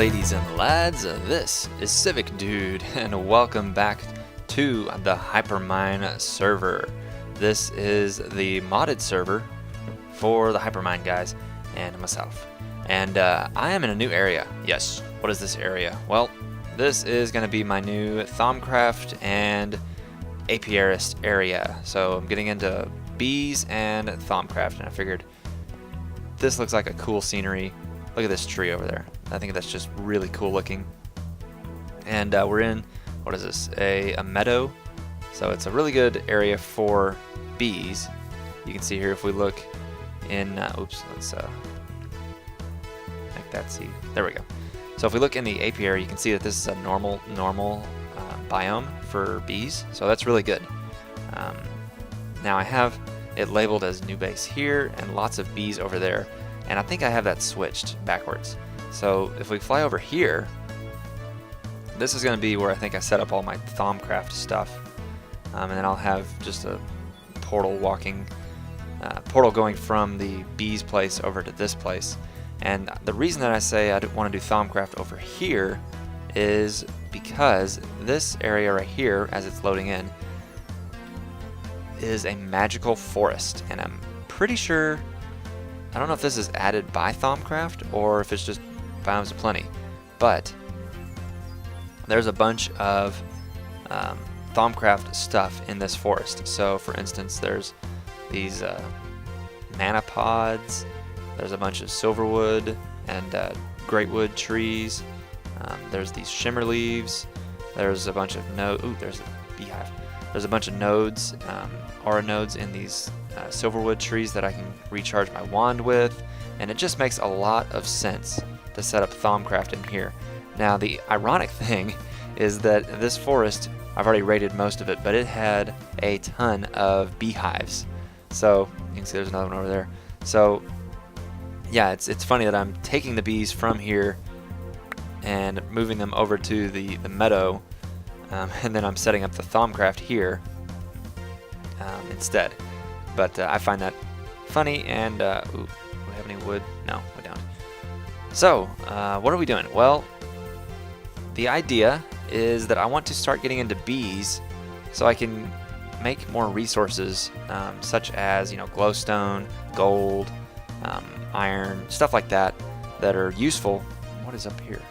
ladies and lads, this is Civic Dude, and welcome back to the Hypermine server. This is the modded server for the Hypermine guys and myself. And I am in a new area. Yes, what is this area? Well, this is going to be my new Thaumcraft and apiarist area. So I'm getting into bees and Thaumcraft, and I figured this looks like a cool scenery. Look at this tree over there. I think that's just really cool looking. And we're in, what is this, a meadow. So it's a really good area for bees. You can see here if we look in, oops, let's make that see. There we go. So if we look in the apiary, you can see that this is a normal biome for bees. So that's really good. Now I have it labeled as new base here and lots of bees over there. And I think I have that switched backwards. So if we fly over here, this is going to be where I think I set up all my Thaumcraft stuff. And then I'll have just a portal going from the bees place over to this place. And the reason that I say I want to do Thaumcraft over here is because this area right here, as it's loading in, is a magical forest. And I'm pretty sure, I don't know if this is added by Thaumcraft or if it's just Biomes of Plenty, but there's a bunch of Thaumcraft stuff in this forest. So for instance, there's these mana pods, there's a bunch of silverwood and greatwood trees, there's these shimmer leaves, there's a bunch of there's a beehive. There's a bunch of nodes, aura nodes in these silverwood trees that I can recharge my wand with, and it just makes a lot of sense to set up Thaumcraft in here. Now the ironic thing is that this forest, I've already raided most of it, but it had a ton of beehives. So you can see there's another one over there. So yeah, it's funny that I'm taking the bees from here and moving them over to the meadow, and then I'm setting up the Thaumcraft here instead. But I find that funny, and ooh, do we have any wood? No, we don't. So, what are we doing? Well, the idea is that I want to start getting into bees so I can make more resources, such as, glowstone, gold, iron, stuff like that are useful. What is up here?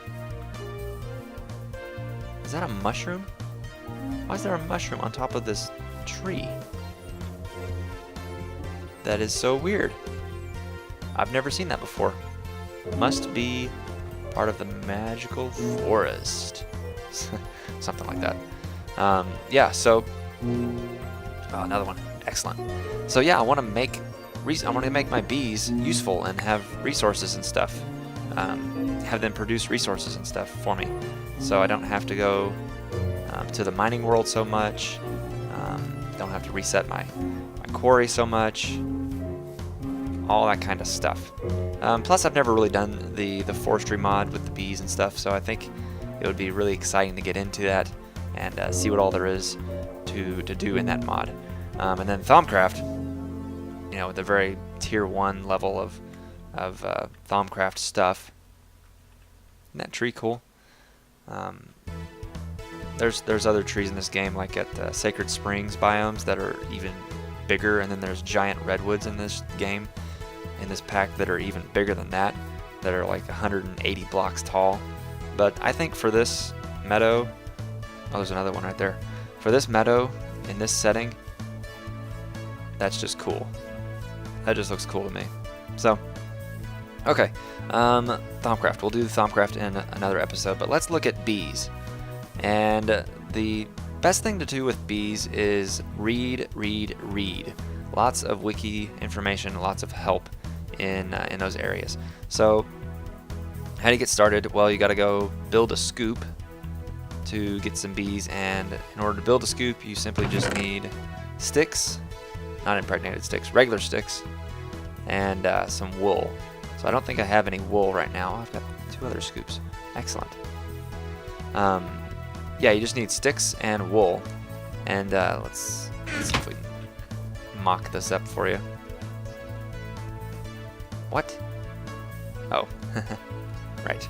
Is that a mushroom? Why is there a mushroom on top of this tree? That is so weird. I've never seen that before. Must be part of the magical forest. Something like that. Yeah, so another one. Excellent. So yeah, I want to make my bees useful and have resources and stuff. Have them produce resources and stuff for me, so I don't have to go to the mining world so much. Don't have to reset my quarry so much. All that kind of stuff. Plus, I've never really done the forestry mod with the bees and stuff, so I think it would be really exciting to get into that and see what all there is to do in that mod. And then Thaumcraft, with the very tier 1 level of Thaumcraft stuff. Isn't that tree cool? There's other trees in this game, like at Sacred Springs biomes, that are even bigger, and then there's giant redwoods in this game, in this pack, that are even bigger than that are like 180 blocks tall. But I think for this meadow, there's another one right there. For this meadow, in this setting, that's just cool. That just looks cool to me. So, okay, Thaumcraft. We'll do the Thaumcraft in another episode, but let's look at bees. And the best thing to do with bees is read. Lots of wiki information, lots of help in those areas. So, how do you get started? Well, you got to go build a scoop to get some bees, and in order to build a scoop, you simply just need sticks, not impregnated sticks, regular sticks, and some wool. So I don't think I have any wool right now. I've got 2 other scoops. Excellent. Yeah, you just need sticks and wool. And let's see if we can mock this up for you. What? Oh, right.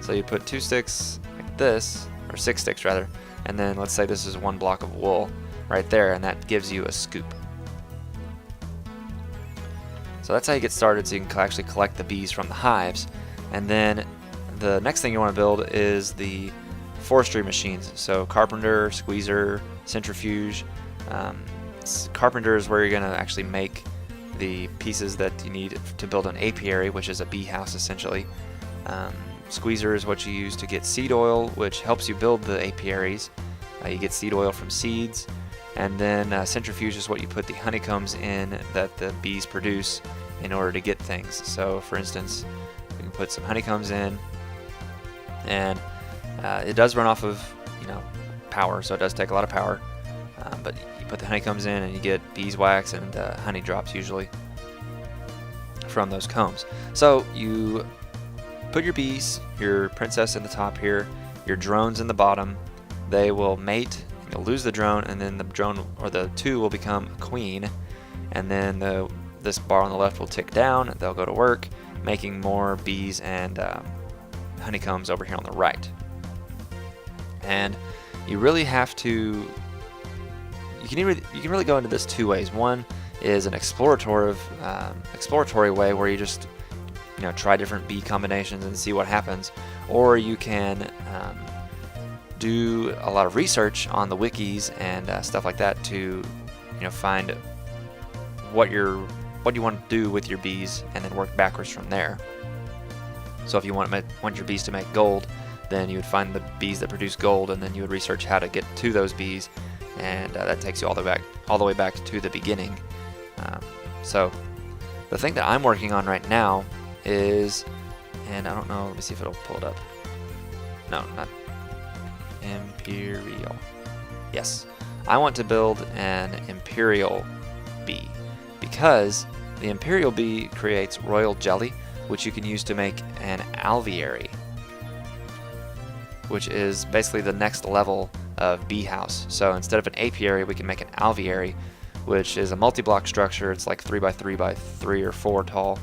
So you put 2 sticks like this, or 6 sticks rather, and then let's say this is 1 block of wool right there, and that gives you a scoop. So that's how you get started, so you can actually collect the bees from the hives. And then the next thing you want to build is the forestry machines. So carpenter, squeezer, centrifuge. Carpenter is where you're going to actually make the pieces that you need to build an apiary, which is a bee house essentially. Squeezer is what you use to get seed oil, which helps you build the apiaries. You get seed oil from seeds. And then centrifuge is what you put the honeycombs in that the bees produce in order to get things. So for instance, we can put some honeycombs in, and it does run off of power, so it does take a lot of power. But you put the honeycombs in and you get beeswax and honey drops usually from those combs. So you put your bees, your princess in the top here, your drones in the bottom. They will mate. You'll lose the drone, and then the drone or the 2 will become a queen, and then this bar on the left will tick down. They'll go to work making more bees and honeycombs over here on the right. And you really have to. You can really go into this 2 ways. One is an exploratory way where you just try different bee combinations and see what happens, or you can do a lot of research on the wikis and stuff like that to find what you want to do with your bees and then work backwards from there. So if you want your bees to make gold, then you would find the bees that produce gold, and then you would research how to get to those bees, and that takes you all the way back to the beginning. So the thing that I'm working on right now is, and I don't know, let me see if it'll pull it up. No, not Imperial. Yes, I want to build an Imperial bee, because the Imperial bee creates royal jelly, which you can use to make an alveary, which is basically the next level of bee house. So instead of an apiary, we can make an alveary, which is a multi-block structure. It's like 3 by 3 by 3 or 4 tall,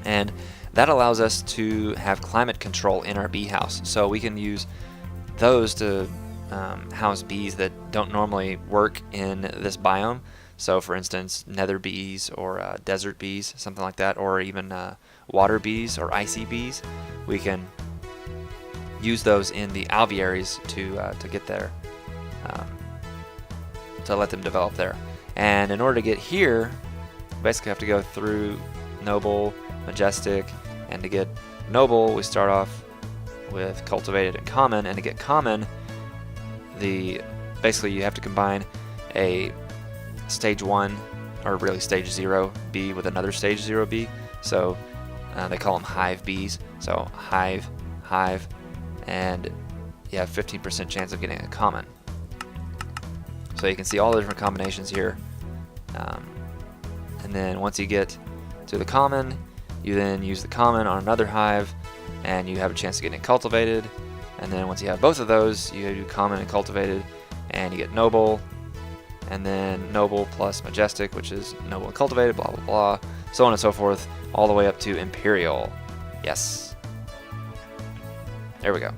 and that allows us to have climate control in our bee house. So we can use those to house bees that don't normally work in this biome. So for instance, nether bees or desert bees, something like that, or even water bees or icy bees. We can use those in the alvearies to get there, to let them develop there. And in order to get here, we basically have to go through noble, majestic, and to get noble, we start off with cultivated and common. And to get common, basically you have to combine a stage 1, or really stage 0 bee with another stage 0 bee. So they call them hive bees. So hive, and you have 15% chance of getting a common. So you can see all the different combinations here. And then once you get to the common, you then use the common on another hive, and you have a chance of getting it cultivated. And then once you have both of those, you do common and cultivated, and you get noble, and then noble plus majestic, which is noble and cultivated, blah blah blah, so on and so forth, all the way up to imperial. Yes. There we go.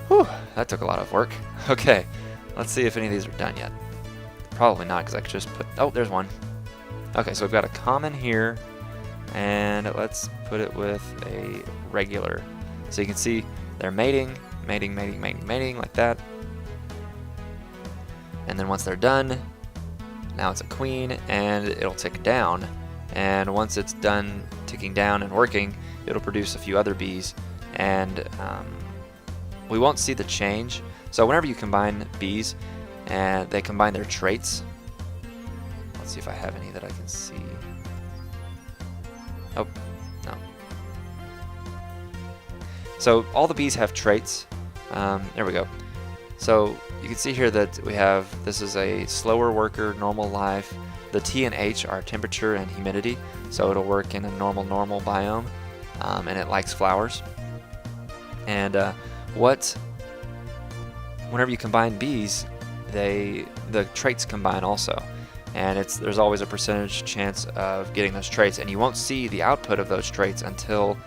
Whew, that took a lot of work. Okay, let's see if any of these are done yet. Probably not, because I could just put, oh, there's one. Okay, so we've got a common here, and let's put it with a regular. So you can see they're mating like that. And then once they're done, now it's a queen, and it'll tick down. And once it's done ticking down and working, it'll produce a few other bees, and we won't see the change. So whenever you combine bees and they combine their traits, let's see if I have any that I can see. Oh, no. So all the bees have traits. There we go. So you can see here that we have, this is a slower worker, normal life. The T and H are temperature and humidity, so it'll work in a normal biome, and it likes flowers. And whenever you combine bees, the traits combine also, and there's always a percentage chance of getting those traits, and you won't see the output of those traits until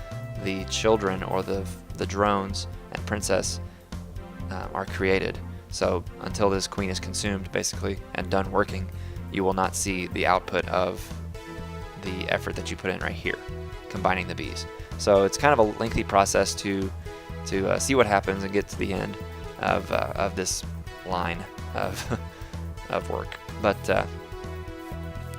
the children or the the drones and princess are created. So until this queen is consumed, basically, and done working, you will not see the output of the effort that you put in right here, combining the bees. So it's kind of a lengthy process to see what happens and get to the end of this line of of work. But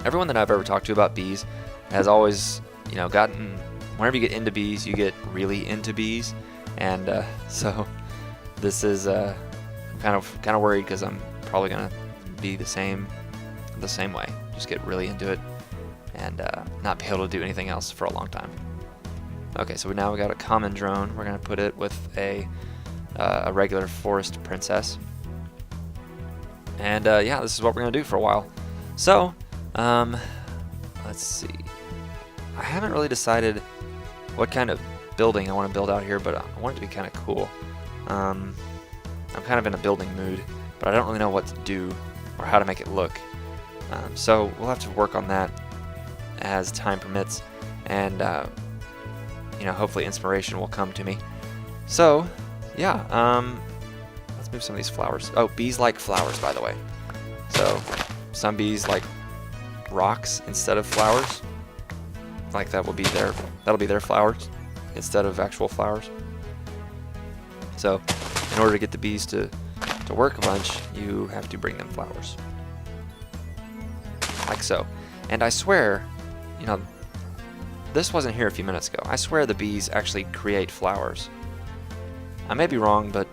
everyone that I've ever talked to about bees has always, gotten, whenever you get into bees, you get really into bees, and so this is I'm kind of worried because I'm probably gonna be the same way. Just get really into it and not be able to do anything else for a long time. Okay, so now we got a common drone. We're gonna put it with a regular forest princess, and yeah, this is what we're gonna do for a while. So let's see. I haven't really decided what kind of building I want to build out here, but I want it to be kind of cool. I'm kind of in a building mood, but I don't really know what to do or how to make it look. So we'll have to work on that as time permits, and hopefully inspiration will come to me. So yeah, let's move some of these flowers. Oh, bees like flowers, by the way. So some bees like rocks instead of flowers. Like that'll be their flowers instead of actual flowers. So in order to get the bees to work a bunch, you have to bring them flowers. Like so. And I swear, this wasn't here a few minutes ago. I swear the bees actually create flowers. I may be wrong, but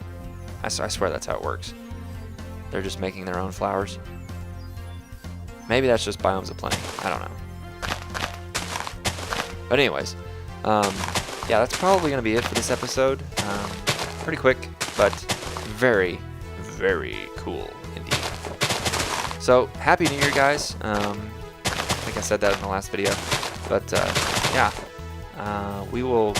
I swear that's how it works. They're just making their own flowers. Maybe that's just biomes of plenty. I don't know. But anyways, yeah, that's probably going to be it for this episode. Pretty quick, but very, very cool indeed. So, Happy New Year, guys. I think I said that in the last video. But, yeah, we will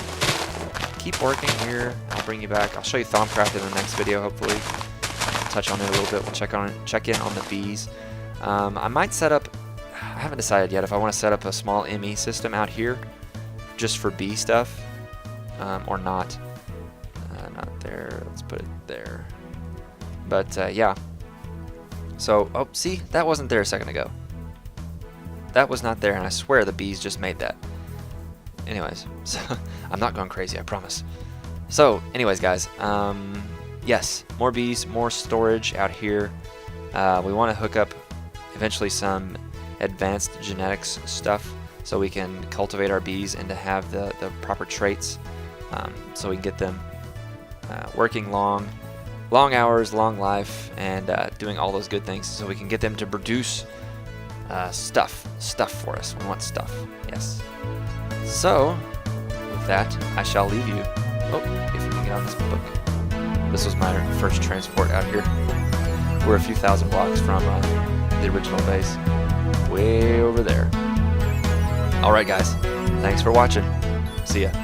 keep working here. I'll bring you back. I'll show you Thaumcraft in the next video, hopefully. I'll touch on it a little bit. We'll check in on the bees. I might set up, I haven't decided yet if I want to set up a small ME system out here just for bee stuff, or not. Not there. Let's put it there. But yeah. So, oh, see, that wasn't there a second ago. That was not there, and I swear the bees just made that. Anyways, so I'm not going crazy, I promise. So, anyways, guys, yes, more bees, more storage out here. We want to hook up eventually some advanced genetics stuff so we can cultivate our bees and to have the proper traits, so we can get them working long hours, long life, and doing all those good things so we can get them to produce stuff for us. We want stuff, yes. So with that, I shall leave you. Oh, if we can get on this book. This was my first transport out here. We're a few thousand blocks from the original base, way over there. Alright guys, thanks for watching. See ya.